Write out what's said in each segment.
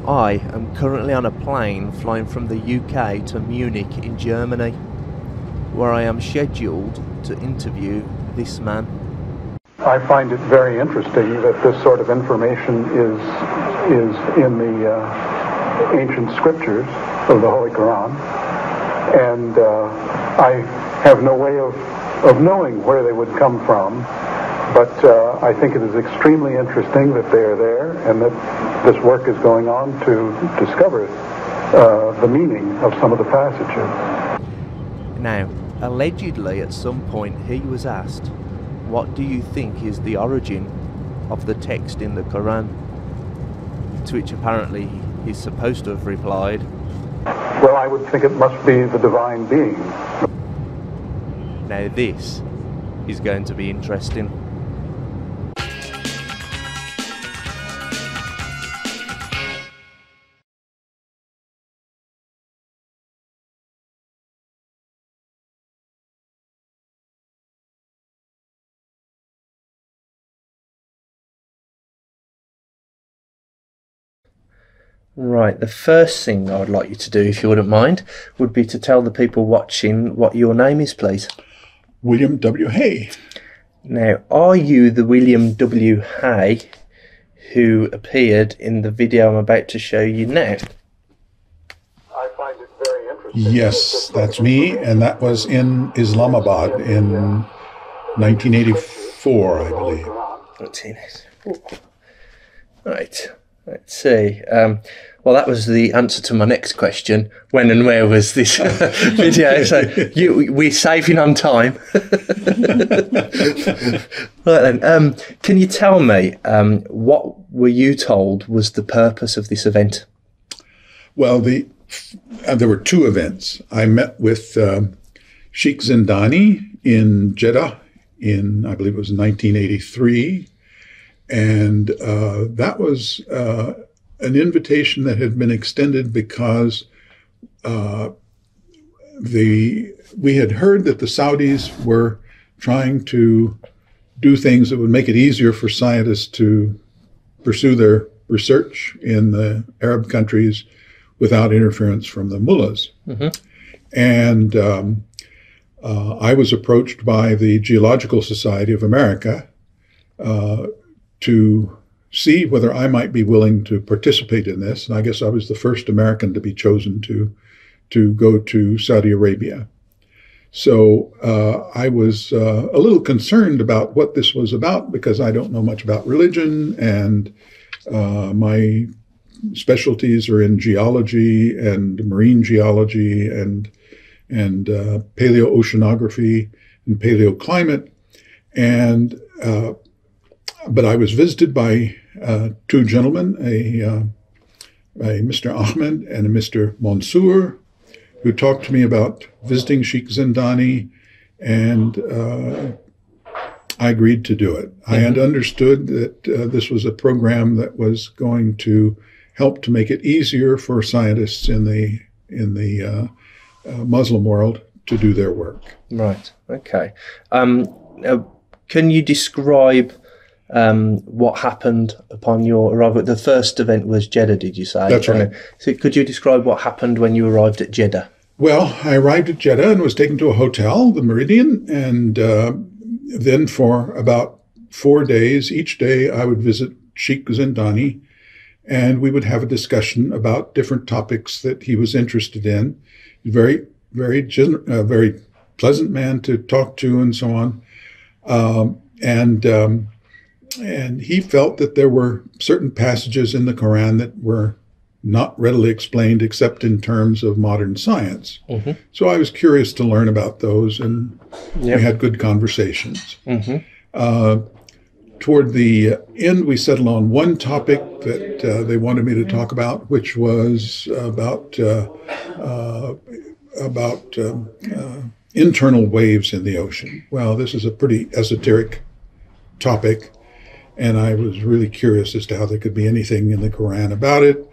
I am currently on a plane flying from the UK to Munich in Germany, where I am scheduled to interview this man. I find it very interesting that this sort of information is in the ancient scriptures of the Holy Quran, and I have no way of knowing where they would come from, but I think it is extremely interesting that they are there and that this work is going on to discover the meaning of some of the passages. Now, allegedly at some point he was asked, "What do you think is the origin of the text in the Quran?" To which apparently he's supposed to have replied, "Well, I would think it must be the divine being." Now this is going to be interesting. Right, the first thing I would like you to do, if you wouldn't mind, would be to tell the people watching what your name is, please. William W. Hay. Now, are you the William W. Hay who appeared in the video I'm about to show you now? I find it very interesting. Yes, that's me, and that was in Islamabad in 1984, I believe. 1984. Right. Let's see. Well, that was the answer to my next question. When and where was this video? So we're saving on time. Right then. Can you tell me what were you told was the purpose of this event? Well, there were two events. I met with Sheikh Zindani in Jeddah in, I believe it was 1983. And that was an invitation that had been extended because we had heard that the Saudis were trying to do things that would make it easier for scientists to pursue their research in the Arab countries without interference from the mullahs. Mm-hmm. And I was approached by the Geological Society of America to see whether I might be willing to participate in this. And I guess I was the first American to be chosen to go to Saudi Arabia. So I was a little concerned about what this was about because I don't know much about religion, and my specialties are in geology and marine geology and paleoceanography and paleoclimate. And but I was visited by two gentlemen, a Mr. Ahmed and a Mr. Mansour, who talked to me about visiting Sheikh Zindani, and I agreed to do it. Mm-hmm. I had understood that this was a program that was going to help to make it easier for scientists in the Muslim world to do their work. Right. Okay. Can you describe what happened upon your arrival? The first event was Jeddah, did you say? That's right. So could you describe what happened when you arrived at Jeddah? Well, I arrived at Jeddah and was taken to a hotel, the Meridian, and then for about 4 days, each day I would visit Sheikh Zindani, and we would have a discussion about different topics that he was interested in. Very, very pleasant man to talk to, and so on. And he felt that there were certain passages in the Quran that were not readily explained except in terms of modern science. Mm-hmm. So I was curious to learn about those, and we had good conversations. Mm-hmm. Toward the end, we settled on one topic that they wanted me to talk about, which was about internal waves in the ocean. Well, this is a pretty esoteric topic, and I was really curious as to how there could be anything in the Quran about it.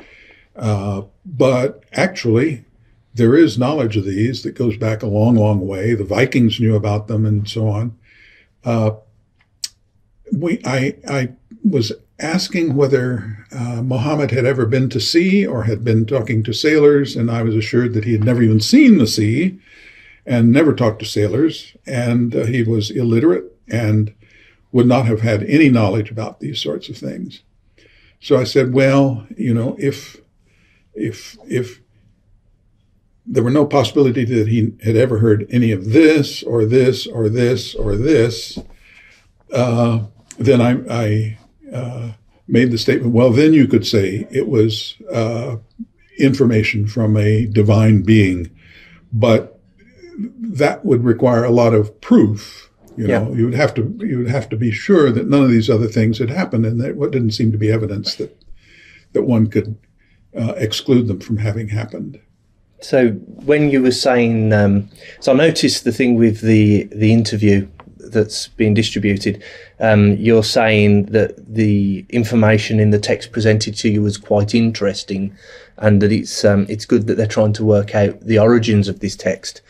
But actually, there is knowledge of these that goes back a long, long way. The Vikings knew about them and so on. I was asking whether Muhammad had ever been to sea or had been talking to sailors, and I was assured that he had never even seen the sea and never talked to sailors, and he was illiterate and would not have had any knowledge about these sorts of things. So I said, well, you know, if there were no possibility that he had ever heard any of this or this or this or this, then I made the statement, well, then you could say it was information from a divine being, but that would require a lot of proof. You know, you would have to be sure that none of these other things had happened, and there didn't seem to be evidence that one could exclude them from having happened. So when you were saying, so I noticed the thing with the interview that's being distributed. You're saying that the information in the text presented to you was quite interesting, and that it's good that they're trying to work out the origins of this text.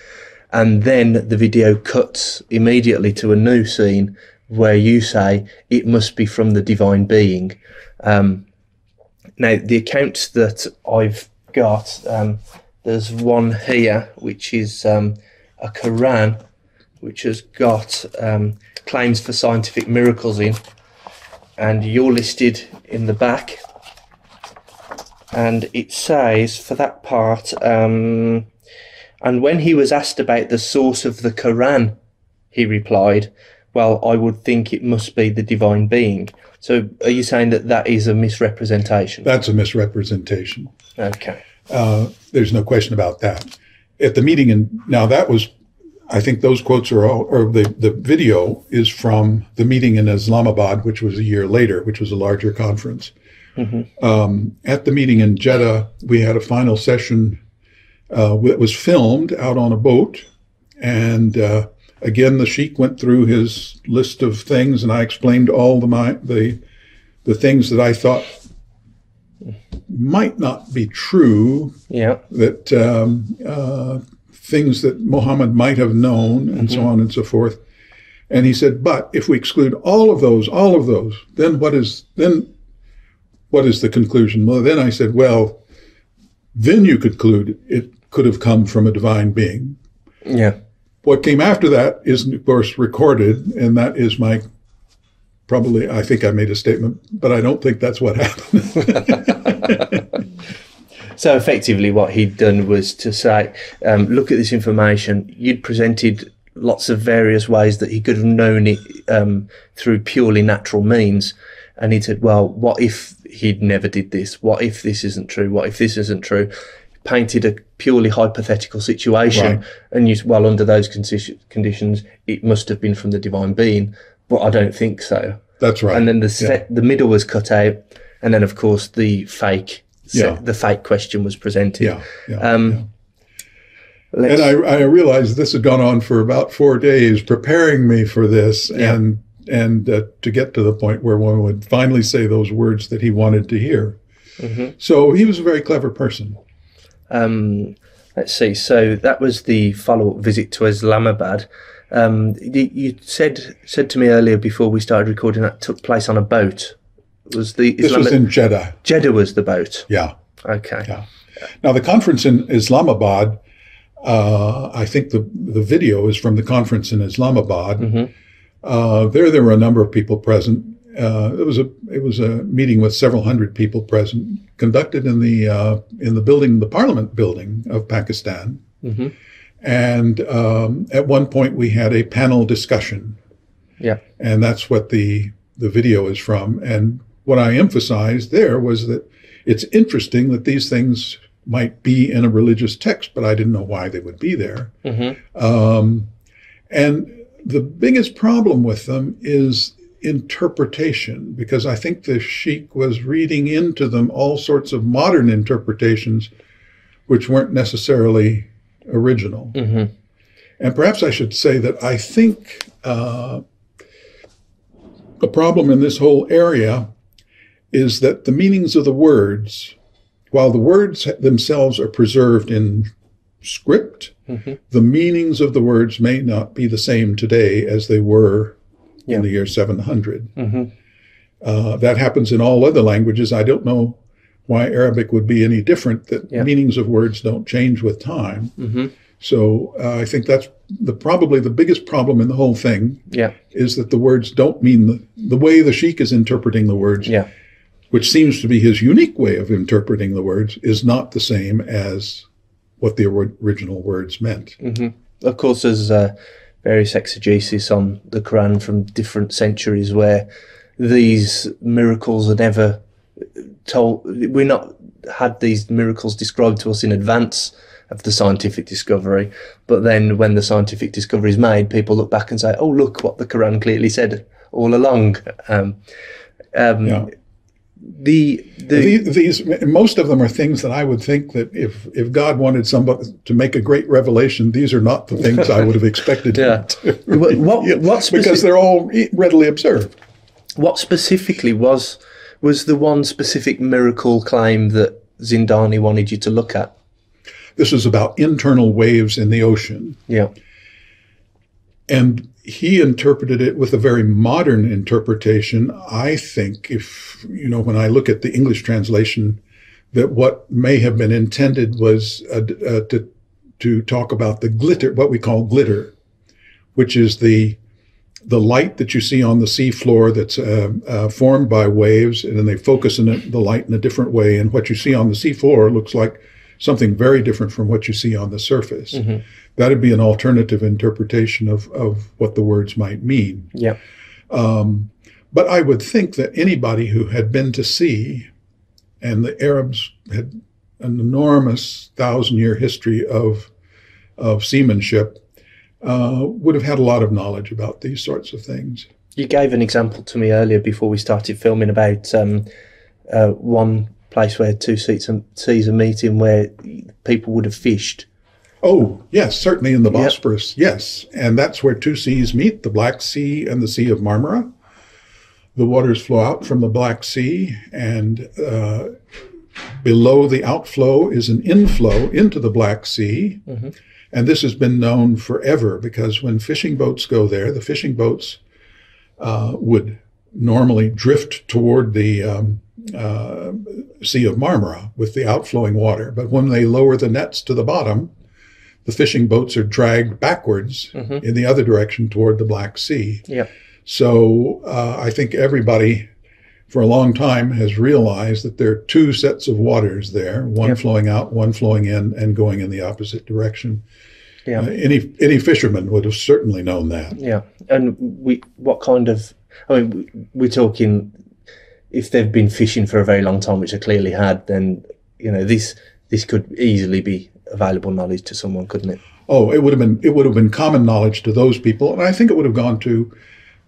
And then the video cuts immediately to a new scene where you say it must be from the divine being. Now, the accounts that I've got, there's one here, which is a Quran, which has got claims for scientific miracles in, and you're listed in the back. And it says, for that part, and when he was asked about the source of the Quran, he replied, well, I would think it must be the divine being. So are you saying that that is a misrepresentation? That's a misrepresentation. Okay. There's no question about that. At the meeting, and now that was, I think those quotes are all, or the video is from the meeting in Islamabad, which was a year later, which was a larger conference. Mm-hmm. At the meeting in Jeddah, we had a final session that was filmed out on a boat. And again, the sheikh went through his list of things, and I explained all the things that I thought might not be true. Yeah. That things that Muhammad might have known, and so on and so forth. And he said, but if we exclude all of those, then what is the conclusion? Well, then I said, well, then you conclude it could have come from a divine being. Yeah. What came after that is, of course, recorded, and that is I think I made a statement, but I don't think that's what happened. So effectively what he'd done was to say, look at this information. You'd presented lots of various ways that he could have known it through purely natural means. And he said, well, what if he'd never did this? What if this isn't true? What if this isn't true? Painted a purely hypothetical situation. Right. And you said, well, under those conditions, it must have been from the divine being. But I don't think so. That's right. And then the middle was cut out. And then, of course, the fake question was presented. And I realized this had gone on for about 4 days, preparing me for this, and to get to the point where one would finally say those words that he wanted to hear. Mm-hmm. So he was a very clever person. Let's see. So that was the follow-up visit to Islamabad. You said to me earlier before we started recording that took place on a boat. This was in Jeddah. Jeddah was the boat. Yeah. Okay. Yeah. Now the conference in Islamabad, I think the video is from the conference in Islamabad. Mm-hmm. There were a number of people present. It was a meeting with several hundred people present, conducted in the Parliament building of Pakistan. Mm-hmm. And at one point we had a panel discussion. Yeah. And that's what the video is from. And what I emphasized there was that it's interesting that these things might be in a religious text, but I didn't know why they would be there. Mm-hmm. And the biggest problem with them is interpretation, because I think the sheikh was reading into them all sorts of modern interpretations which weren't necessarily original. Mm-hmm. And perhaps I should say that I think the problem in this whole area is that the meanings of the words, while the words themselves are preserved in script, mm-hmm. the meanings of the words may not be the same today as they were in the year 700. Mm-hmm. That happens in all other languages. I don't know why Arabic would be any different, that meanings of words don't change with time. Mm-hmm. So I think that's probably the biggest problem in the whole thing, is that the words don't mean the way the sheikh is interpreting the words, which seems to be his unique way of interpreting the words, is not the same as what the original words meant. Mm-hmm. Of course, there's various exegesis on the Quran from different centuries where these miracles are never told. We're not had these miracles described to us in advance of the scientific discovery, but then when the scientific discovery is made, people look back and say, "Oh, look what the Quran clearly said all along." These most of them are things that I would think that if God wanted somebody to make a great revelation, these are not the things I would have expected him to. Because they're all readily observed. What specifically was the one specific miracle claim that Zindani wanted you to look at? This was about internal waves in the ocean. Yeah. And he interpreted it with a very modern interpretation. I think when I look at the English translation, that what may have been intended was to talk about the glitter, what we call glitter, which is the light that you see on the seafloor that's formed by waves, and then they focus the light in a different way. And what you see on the seafloor looks like something very different from what you see on the surface. Mm-hmm. That would be an alternative interpretation of what the words might mean. Yeah. But I would think that anybody who had been to sea, and the Arabs had an enormous 1,000-year history of seamanship, would have had a lot of knowledge about these sorts of things. You gave an example to me earlier before we started filming about one place where two seas are meeting where people would have fished. Oh, yes, certainly in the Bosporus, yes. And that's where two seas meet, the Black Sea and the Sea of Marmara. The waters flow out from the Black Sea, and below the outflow is an inflow into the Black Sea. Mm-hmm. And this has been known forever, because when fishing boats go there, the fishing boats would normally drift toward the Sea of Marmara with the outflowing water. But when they lower the nets to the bottom, the fishing boats are dragged backwards in the other direction toward the Black Sea. Yeah. So I think everybody for a long time has realized that there are two sets of waters there, one flowing out, one flowing in, and going in the opposite direction. Yeah. Any fisherman would have certainly known that. Yeah. And we're talking, if they've been fishing for a very long time, which they clearly had, then, this could easily be available knowledge to someone, couldn't it? Oh, it would have been common knowledge to those people, and I think it would have gone to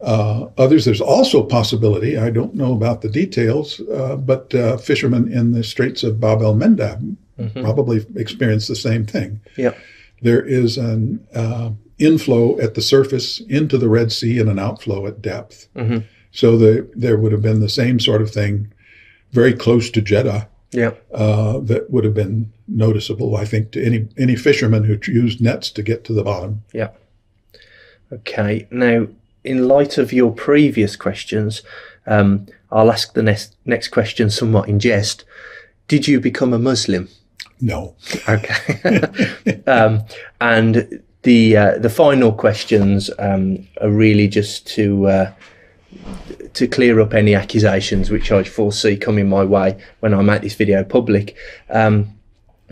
others. There's also a possibility, I don't know about the details, but fishermen in the Straits of Bab el-Mandab probably experienced the same thing. Yeah. There is an inflow at the surface into the Red Sea and an outflow at depth. Mm-hmm. So there would have been the same sort of thing very close to Jeddah. Yeah. That would have been noticeable, I think, to any fisherman who used nets to get to the bottom. Yeah. Okay. Now, in light of your previous questions, I'll ask the next question somewhat in jest. Did you become a Muslim? No. Okay. And the final questions are really just to clear up any accusations which I foresee coming my way when I make this video public.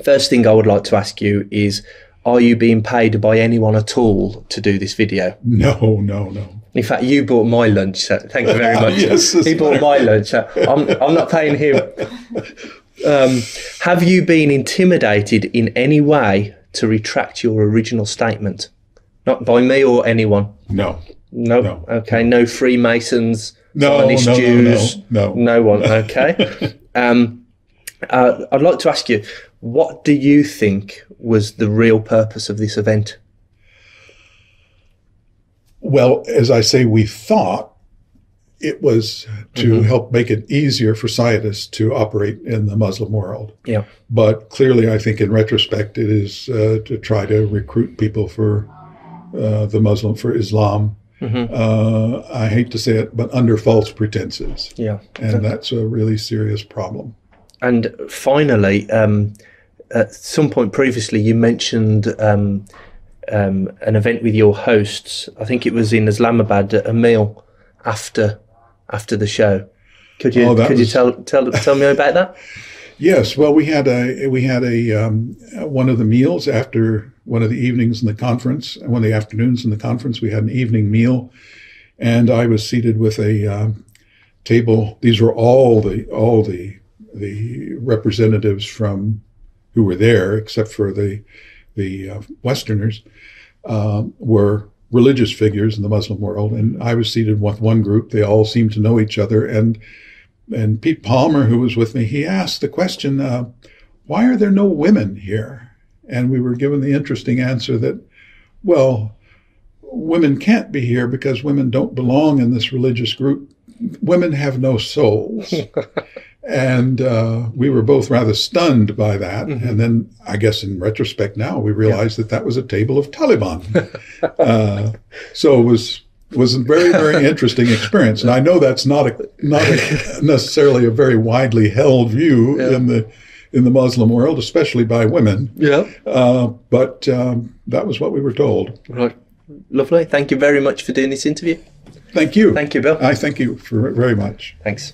First thing I would like to ask you is, are you being paid by anyone at all to do this video? No. In fact, you bought my lunch, so thank you very much. Yes, he bought my lunch, so I'm not paying him. Have you been intimidated in any way to retract your original statement? Not by me or anyone? No. No. Okay. No Freemasons, no, Zionist Jews? No. No one. Okay. I'd like to ask you, what do you think was the real purpose of this event? Well, as I say, we thought it was to help make it easier for scientists to operate in the Muslim world. Yeah. But clearly, I think in retrospect, it is to try to recruit people for for Islam. I hate to say it, but under false pretenses. Yeah. And that's a really serious problem. And finally, at some point previously, you mentioned an event with your hosts. I think it was in Islamabad, a meal after the show. Could you tell me about that? Yes. Well, we had a one of the meals after one of the evenings in the conference, one of the afternoons in the conference. We had an evening meal, and I was seated with a table. These were all the representatives from who were there, except for the Westerners, were religious figures in the Muslim world. And I was seated with one group. They all seemed to know each other. And Pete Palmer, who was with me, he asked the question, why are there no women here? And we were given the interesting answer that, well, women can't be here because women don't belong in this religious group. Women have no souls. And we were both rather stunned by that. And then I guess in retrospect now, we realized that was a table of Taliban. So it was a very, very interesting experience. And I know that's not necessarily a very widely held view in the Muslim world, especially by women. Yeah. But that was what we were told. Right. Lovely. Thank you very much for doing this interview. Thank you. Thank you, Bill. I thank you very much. Thanks.